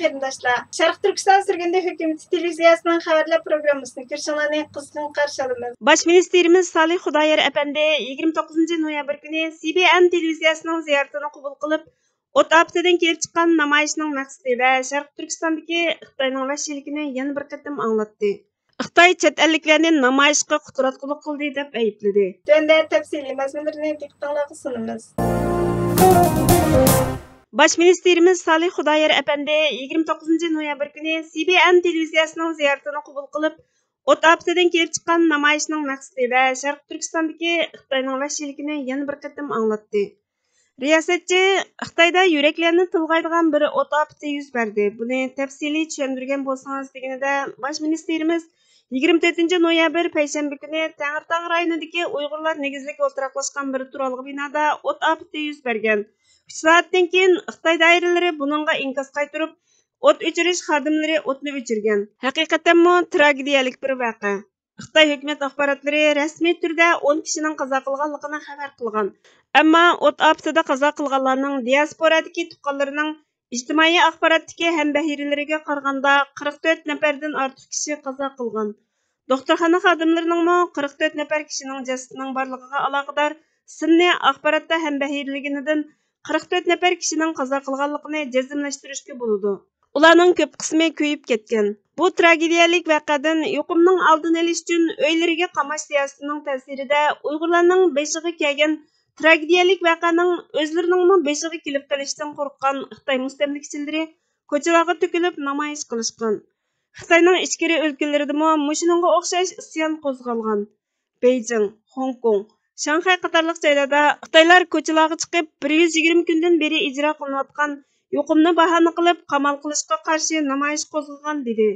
qarindoshlar. Sharq Turkiston Sirgindi hukumati televiziyasining xabarlar programmasini ko'rishinglarni qizg'in qarshi olamiz. Bosh ministerimiz Salih Xudoyer apandi 29 noyabr kuni CBN televiziyasining ziyoratini qabul qilib, o't aftidan kelib chiqqan namoyishning maqsadi va Sharq Turkistondagi Xitoyning vahshiyligini yana bir qatam anglatdi. Xitoy chet elliklarni namoyishga quturatqulik qildi deb aybladi. Tunda tafsiliy mazmunlarni diqqatingizga sunamiz. Bosh ministerimiz Salih Xudoyer apandi 29 noyabr kuni CBN televiziyasining ziyoratini qabul qilib, o't aftidan kelib chiqqan namoyishning maqsadi va Sharq Turkistondagi Xitoyning vahshiyligini yana bir qatam anglatdi. Riyosatchi Xitoyda yuraklarni tilg'aydigan bir o't afti yuz berdi. Buni tafsiliy tushuntirgan bo'lsangiz deganida bosh ministerimiz 24 noyabr payshanba kuni Tangirtog' rayonidagi Uyg'urlar negizlik o'ltiraqlashgan bir turalg'i binoda o't afti yuz bergan. 3 soatdan keyin Xitoy doiralari buningga inkos qaytarib, o't o'chirish xodimlari o'tni o'chirgan. Haqiqatanmi tragediyalik bir voqea. Xitoy hukumat axborotlari rasmiy turda 10 kishining qazo qilganligini xabar qilgan. Ammo o't aftida qazo qilganlarning diasporadagi tuqqanlarining ijtimoiy axborotdagi hambahirlariga qaraganda 44 nafardan ortiq kishi qazo qilgan. Doktorxona xodimlarining 44 nafar kishining jasadining borligiga aloqador sun'iy axborotda hambahirligidan 44 nafar kishining qazo qilganligini jazmlashtirishga bo'ladi. Ularning ko'p qismi kuyib ketgan. Bu tragediyalik voqeadan yuqumning oldini olish uchun uylariga qamash siyosatining ta'sirida Uyg'urlarning beshiga kelgan tragediyalik voqeaning o'zlarining beshiga kelib qolishdan qo'rqqan Xitoy mustamlikchilari ko'chalarga to'kilib namoyish qilishgan. Xitoyning ichkari o'lkalarida mushuningga o'xshash isyon qo'zg'algan. Beijing, Hong Kong, Shanxay qatorliq joylarda Xitoylar ko'chalarga chiqib 120 kundan beri ijro qilinayotgan yuqumni bahona qilib qamal qilishga qarshi namoyish qo'zg'agan dedi.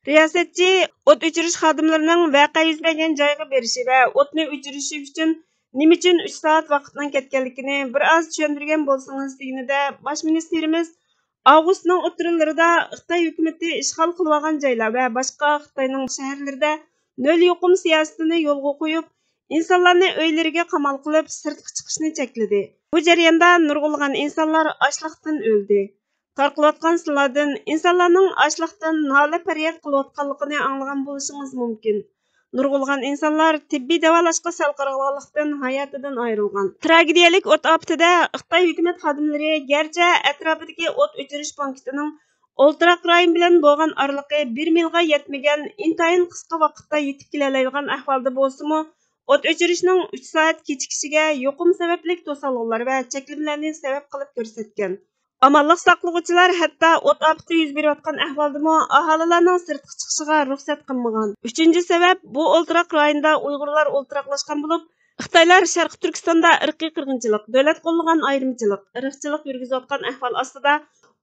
Riyosatchi o't o'chirish xodimlarining voqea yuz bergan joyga berishi va o'tni o'chirishi uchun nima uchun 3 soat vaqtdan ketganligini bir oz tushuntirgan bo'lsangiz deganida bosh ministerimiz avgustning o'ttirlarida Xitoy hukumati ishg'ol qilib olgan joylar va boshqa Xitoyning shaharlarida nol yuqum siyosatini yo'lga qo'yib, insonlarni uylariga qamal qilib sirtqa chiqishni chekladi. Bu jarayonda nurg'ulg'an insonlar ochliqdan o'ldi. Tarqilayotgan sizlardan insonlarning ochliqdan nola faryod qilayotganligini anglagan bo'lishingiz mumkin. Nurg'ulg'an insonlar tibbiy davolashga sal qarag'anlikdan hayotidan ayrilgan. Tragediyalik o't aftida Xitoy hukumat xodimlari garchi atrofidagi o't o'chirish punktining o'ltiraq rayon bilan bo'lgan oraliqi 1 milga yetmagan intayin qisqa vaqtda yetib keladigan ahvolda bo'lsa-mu, o't o'chirishning 3 soat kechikishiga yuqum sababli to'sqinliklar va cheklovlarni sabab qilib ko'rsatgan. Amalliq saqlag'uvchilar hatto o't afti yuz berayotgan ahvoldami aholilarning sirtqa chiqishiga ruxsat qilmagan. 3-chi sabab bu o'ltiraq rayonda Uyg'urlar o'ltiraqlashgan bo'lib, Xitoylar Sharq Turkistonda irqiy qirg'inchilik, davlat qo'llagan ayrimchilik, irqchilik yurgizayotgan ahvol ostida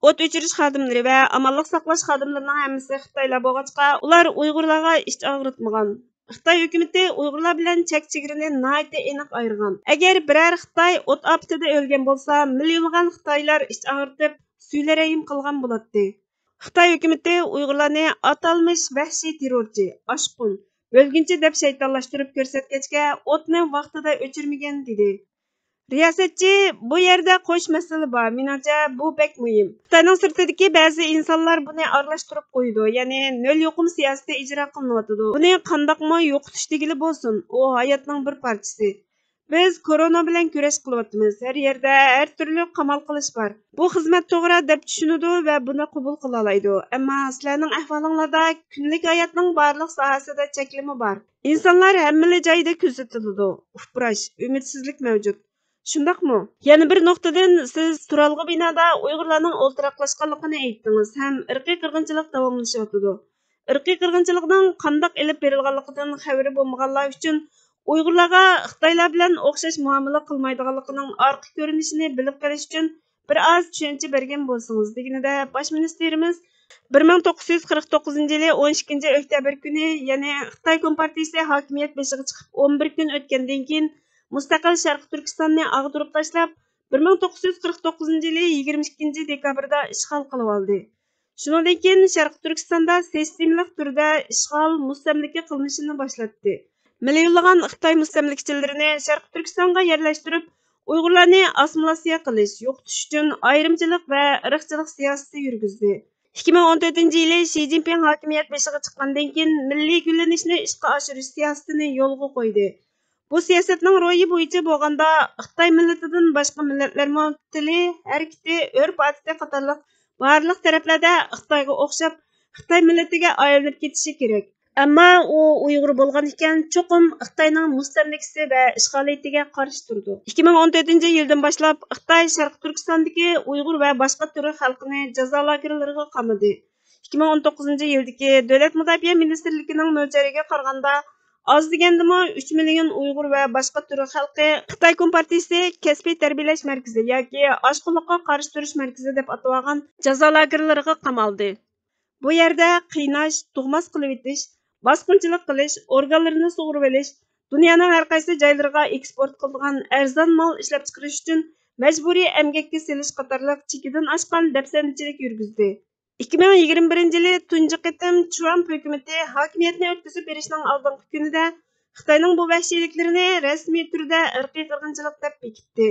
o't o'chirish xodimlari va amalliq saqlash xodimlarining hammasi Xitoylar bo'lg'achqa, ular Uyg'urlarga ish og'ritmagan. Xitoy hukumati Uyg'urlar bilan chek-chegarini nihoyatda aniq ayirgan. Agar biror Xitoy o't aftida o'lgan bo'lsa, millionlagan Xitoylar ish og'ritib, suylarayim qilgan bo'ladi. Xitoy hukumati Uyg'urlarni atalmish vahshiy terrorchi, oshqun, o'lgunchi deb shaytonlashtirib ko'rsatgachga o'tni vaqtida o'chirmagan dedi. Riyosatchi bu yerda qo'sh masala bor. Menimcha bu bek muhim. Xitoyning sirtidagi ba'zi insonlar buni aralashtirib qo'ydi. Ya'ni nol yuqum siyosati ijro qilinayotdi. Buni qandoqmi yo'qotish degili bo'lsin. U hayotning bir parchasi. Biz korona bilan kurash qilyapmiz. Har yerda har turli qamal qilish bor. Bu xizmat to'g'ri deb tushunadi va buni qabul qila oladi. Ammo sizlarning ahvolingizda kunlik hayotning barliq sohasida cheklama bor. Insonlar hamma joyda kuzatiladi. Ufrash, umidsizlik mavjud. Shundaqmi? Yana bir nuqtadan siz turalg'i binoda Uyg'urlarning o'ltiraqlashganligini aytdingiz ham irqiy qirg'inchilik davomlashyapti. Irqiy qirg'inchilikning qandoq elib berilganligidan xabari bo'lmaganlar uchun Uyg'urlarga Xitoylar bilan o'xshash muomala qilmaydiganligining orqa ko'rinishini bilib qolish uchun bir oz tushuncha bergan bo'lsangiz deganida bosh ministerimiz 1949-yili 12 oktyabr kuni, ya'ni Xitoy Kompartiyasi hokimiyat beshiga chiqib 11 kun o'tgandan keyin mustaqil Sharq Turkistonni ag'dirib tashlab 1949-yili 22 dekabrda ishg'ol qilib oldi. Shundan keyin Sharq Turkistonda sistemlik turda ishg'ol mustamlika qilmishini boshlatdi. Millionlagan Xitoy mustamlikchilarini Sharq Turkistonga yerlashtirib, Uyg'urlarni assimilyatsiya qilish, yo'qotish uchun ayrimchilik va irqchilik siyosati yurgizdi. 2014 yılı Xi Jinping hakimiyet başıga chiqqandan keyin milliy gullanishni ishga oshirish siyosatini yo'lga qo'ydi. Bu siyosatning ro'yi bo'yicha bo'lganda Xitoy millatidan boshqa millatlarning tili, harakati, urf-odati qatorliq barliq taraflarda Xitoyga o'xshab Xitoy millatiga aylanib ketishi kerak. Ammo u Uyg'ur bo'lgan ekan, cho'qim Xitoyning mustamlikasi va ishg'oliyatiga qarshi turdi. 2014 yildan boshlab Xitoy Sharq Turkistondagi Uyg'ur va boshqa turk xalqini jazo lagerlariga qamadi. 2019-yildagi Davlat mudofaa ministrligining mo'ljariga qaraganda az degandimi 3 million Uyg'ur va boshqa turk xalqi Xitoy Kompartiyasi kasbiy tarbiyalash markazi yoki oshqo'lliqqa qarshi turish markazi deb atalgan jazo lagerlariga qamaldi. Bu yerda qiynash, tug'mas qilib etish, bosqinchilik qilish, organlarini sug'urib olish, dunyoning har qaysi joylariga eksport qilingan arzon mol ishlab chiqarish uchun majburiy emgakka selish qatorliq chekidan oshgan dafsandichilik yurgizdi. 2021-yili tunji qitim Trump hukumati hokimiyatni o'tkazib berishning oldingi kunida Xitoyning bu vahshiyliklarini rasmiy turda irqiy qirg'inchilik deb bekitdi.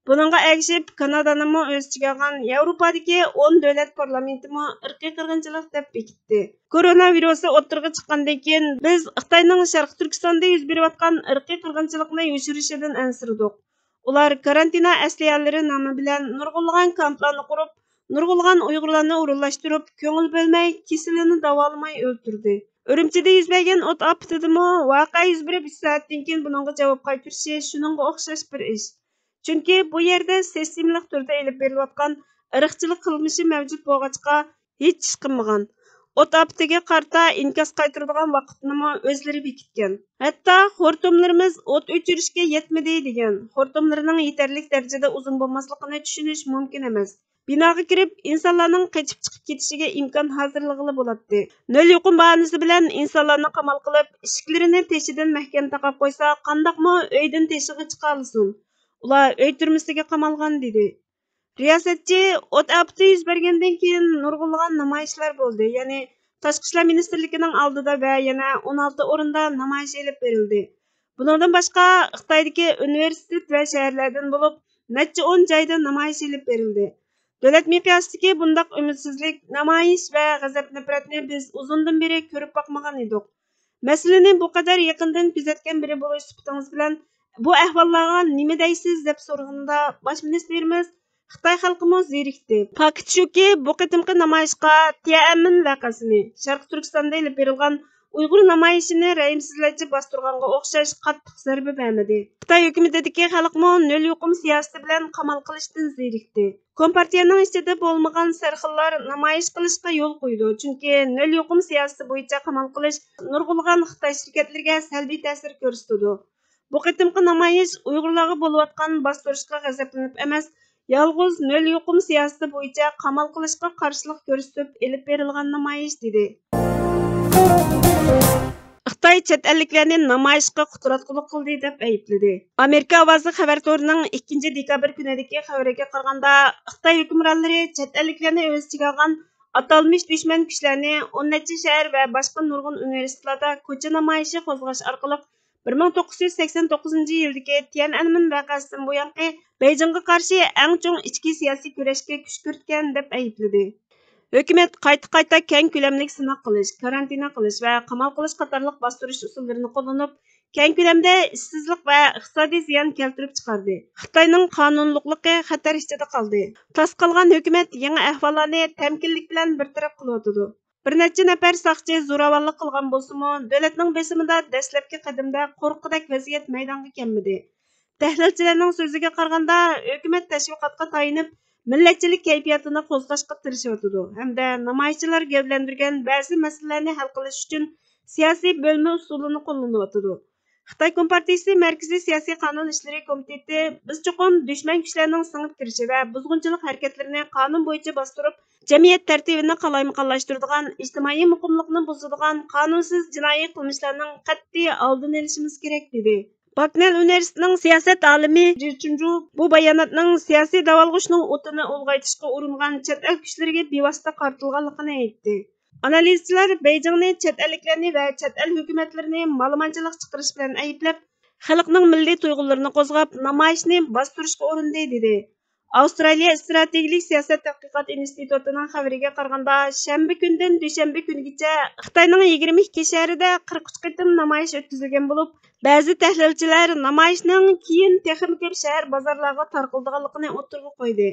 Buningga ergishib, Kanadaning o'z ichiga olgan Yevropadagi 10 davlat parlamentimi irqiy qirg'inchilik deb bekitdi. Koronavirusi o'ttirg'i chiqqandan keyin biz Xitoyning Sharq Turkistonda yuz berayotgan irqiy qirg'inchilikni yoshirishidan ansirdik. Ular karantina asliyalari nomi bilan nurg'unlagan kamplarni qurib, nurg'unlagan Uyg'urlarni o'rinlashtirib, ko'ngil bo'lmay, kasalini davolamay o'ldirdi. Urumchida yuz bergan o't ofatidimi voqea yuz berib 3 soatdan keyin buningga javob qaytarishi shuningga o'xshash bir ish. Chunki bu yerda sistemlik turda elib berilayotgan irqchilik qilmishi mavjud bo'lg'achqa hech ish qilmagan. O't ofatiga qarta inkos qaytaradigan vaqtni o'zlari bekitgan. Hatto xortumlarimiz o't o'chirishga yetmadi degan. Xortumlarining yetarli darajada uzun bo'lmasligini tushunish mumkin emas. Binoga kirib, insonlarning qochib chiqib ketishiga imkon hozirlig'i bo'ladi. Nol yuqum bahanasi bilan insonlarni qamal qilib, ishiklarini teshidan mahkam taqab qo'ysa, qandoqmi uydan teshiga chiqa olsin? Ular uy turmasiga qamalgan dedi. Riyosatchi o't ofati yuz bergandan keyin nurg'unlagan namoyishlar bo'ldi. Ya'ni Tashqi ishlar ministrligining oldida va yana 16 o'rinda namoyish elib berildi. Bundan boshqa Xitoydagi universitet va shaharlardan bo'lib, necha 10 joyda namoyish elib berildi. Davlat miqyosidagi bundaq umidsizlik, namoyish va g'azab-nafratni biz uzundan beri ko'rib boqmagan edik. Masalani bu qadar yaqindan kuzatgan biri bo'lish sifatingiz bilan bu ahvollarga nima deysiz deb so'raganda bosh ministrimiz Xitoy xalqimi zerikdi. Fakt shuki, bu qitimqi namoyishga Tiananmen vaqasini, Sharq Turkistonda elib berilgan Uyg'ur namoyishini rayimsizlarcha bostirganga o'xshash qattiq zarba bermadi. Xitoy hukumatidagi xalqmi nol yuqum siyosati bilan qamal qilishdan zerikdi. Kompartiyaning ichida bo'lmagan sarxillar namoyish qilishga yo'l qo'ydi. Chunki nol yuqum siyosati bo'yicha qamal qilish nurg'unlagan Xitoy shirkatlariga salbiy ta'sir ko'rsatdi. Bu qitimqi namoyish Uyg'urlarga bo'layotgan bostirishga g'azablanib emas, yolg'iz nol yuqum siyosati bo'yicha qamal qilishga qarshilik ko'rsatib elib berilgan namoyish dedi. Xitoy chet elliklarni namoyishga quturatqulik qildi deb aybladi. Amerika ovozi xabar to'rining 2 dekabr kunidagi xabariga qaraganda, Xitoy hukmronlari chet elliklarni o'z ichiga olgan atalmish dushman kuchlarni 10 necha shahar va boshqa nurg'un universitetlarda ko'cha namoyishi qo'zg'ash orqali 1989-yildagi Tiananmen vaqasidan buyangi Beijingga qarshi eng chong ichki siyosiy kurashga kuch kiritgan deb aybladi. Hukumat qayta keng ko'lamli sinov qilish, karantina qilish va qamal qilish qatorliq bostirish usullarini qo'llanib, keng ko'lamda ishsizlik va iqtisodiy ziyon keltirib chiqardi. Xitoyning qonunliqligi xatar ichida qoldi. Tas qolgan hukumat yangi ahvollarni tamkinlik bilan bartaraf qilyotdi. Bir necha nafar soqchi zo'ravonlik qilgan bo'lsa-mu, davlatning besimida dastlabki qadamda qo'rqidek vaziyat maydonga kelmadi. Tahlilchilarning so'ziga qaraganda, hukumat tashviqotga tayinib millatchilik kayfiyatini qo'zg'ashga tirishyotdi hamda namoyishchilar gavlandirgan ba'zi masalalarni hal qilish uchun siyosiy bo'lma usulini qo'llanayotdi. Xitoy Kompartiyasi Markaziy siyosiy qonun ishlari komiteti biz cho'qim dushman kuchlarning singib kirishi va buzg'unchilik harakatlarini qonun bo'yicha bostirib, jamiyat tartibini qalaymiqonlashtiradigan, ijtimoiy muqimlikni buzadigan qonunsiz jinoiy qilmishlarning qat'iy oldini olishimiz kerak dedi. Baknel Universitetining siyosat olimi Ji Chunju bu bayonotning siyosiy davolg'ishning o'tini ulg'aytishga uringan chet el kuchlariga bevosita qartilganligini aytdi. Analizchilar Beijingni chet elliklarni va chet el hukumatlarini ma'lumotchilik chiqarish bilan ayblab, xalqning milliy tuyg'ularini qo'zg'ab, namoyishni bostirishga urindi dedi. Avstraliya Strategik Siyosat Tadqiqot institutining xabariga qaraganda, shanba kundan dushanba kunigacha Xitoyning 22 shahrida 43 qitim namoyish o'tkazilgan bo'lib, ba'zi tahlilchilar namoyishning keyin texnik ko'p shahar bozorlarga tarqaldiganligini o'tirg'a qo'ydi.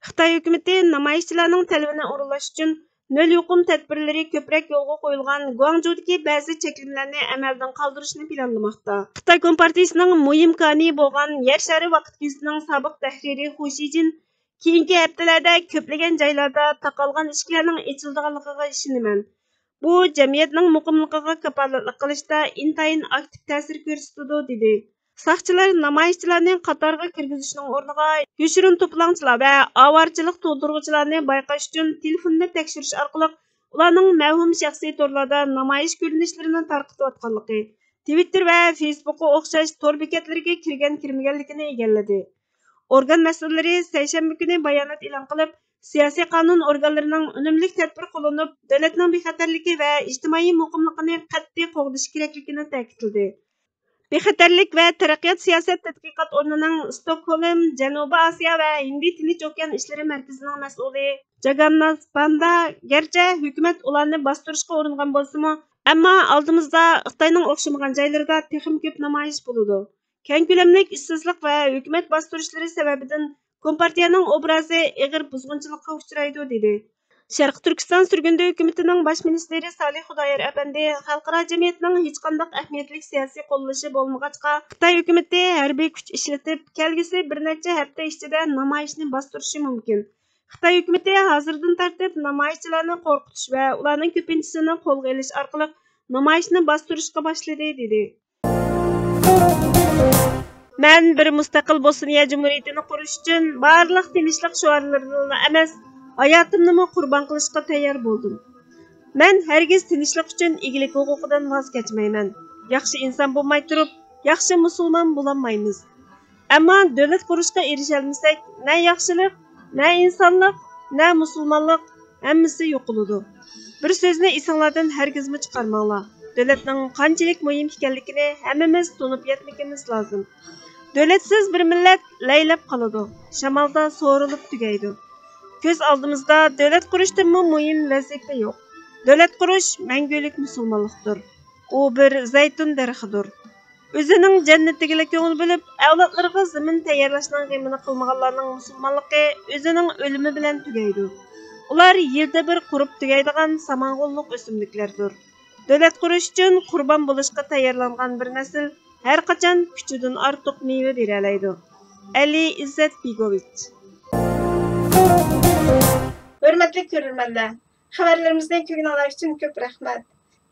Xitoy hukumati namoyishchilarning talabini o'rinlash uchun nol yuqum tadbirlari ko'proq yo'lga qo'yilgan Guangzhoudagi ba'zi cheklimlarni amaldan qoldirishni planlamoqda. Xitoy Kompartiyasining muhim koni bo'lgan Yer shari vaqt gazetining sobiq tahriri Hu Shijin keyingi haftalarda ko'plagan joylarda taqalgan ishlarning ochildiganligiga ishonaman. Bu jamiyatning muqimligiga kafolatlik qilishda intayin aktiv ta'sir ko'rsatadi dedi. Saqchilar namoyishchilarni qatorga kirgizishning o'rniga yoshirin to'planchilar va ovorchilik to'ldiruvchilarni bayqash uchun telefonni tekshirish orqali ularning mavhum shaxsiy torlarda namoyish ko'rinishlarini tarqatayotganligi, Twitter va Facebookga o'xshash tor bekatlariga kirgan-kirmaganligini egalladi. Organ mas'ullari seshanba kuni bayonot e'lon qilib, siyosiy qonun organlarining unumli tadbir qo'llanib, davlatning bexatarligi va ijtimoiy muqimligini qat'iy qo'g'dash kerakligini ta'kidladi. Bexatarlik va taraqqiyot siyosat tadqiqot o'rnining Stockholm, Janubiy Osiyo va Hind Tinch okean ishlari markazining mas'uli Jagannath Panda garchi hukumat ularni bostirishga uringan bo'lsa-mu, ammo oldimizda Xitoyning o'xshamagan joylarida texim ko'p namoyish bo'ladi. Keng ko'lamli ishsizlik va hukumat bostirishlari sababidan Kompartiyaning obrazi ig'ir buzg'unchilikka uchraydi dedi. Sharq Turkiston surgundi hukumatining bosh ministri Salih Xudoyer apandi xalqaro jamiyatning hech qanday ahamiyatli siyosiy qo'llashi bo'lmag'achqa Xitoy hukumati harbiy kuch ishlatib, kelgusi bir necha hafta ichida namoyishni bostirishi mumkin. Xitoy hukumati hozirdan tartib namoyishchilarni qo'rqitish va ularning ko'pinchisini qo'lga olish orqali namoyishni bostirishga boshladi dedi. Men bir mustaqil Bosniya Cumhuriyetini qurish uchun barliq tinchlik shuarlarini emas, hayotimni qurbon qilishga tayyor bo'ldim. Men hargiz tinchlik uchun egilik huquqidan voz kechmayman. Yaxshi inson bo'lmay turib, yaxshi musulmon bo'lolmaymiz. Ammo davlat qurishga erisha olmasak, na yaxshilik, na insonlik, na musulmonlik hammasi yo'qoladi. Bir so'zni esinglardan hargizmi chiqarmanglar. Davlatning qanchalik muhim ekanligini hammamiz tunib yetmagimiz lozim. Davlatsiz bir millat laylab qoladi. Shamolda so'rilib tugaydi. Ko'z oldimizda davlat qurishdan muhim vazifa yo'q. Davlat qurish mangulik musulmonlikdir. U bir zaytun daraxidir. O'zining jannatiga ko'ngil bilib, avlodlarga zamin tayyorlashning g'amini qilmaganlarning musulmonligi o'zining o'limi bilan tugaydi. Ular yilda bir qurib tugaydigan samang'ulliq o'simliklardir. Davlat qurish uchun qurbon bo'lishga tayyorlangan bir nasl har qachon kuchidan ortiq meva bera oladi. Ali Izzat Begovich. Hurmatli ko'ruvchilar, xabarlarimizdan ko'ngilinglar uchun ko'p rahmat.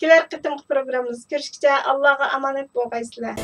Kelar qitimqi programmamiz ko'rishguncha Allohga omonat bo'lgaysizlar.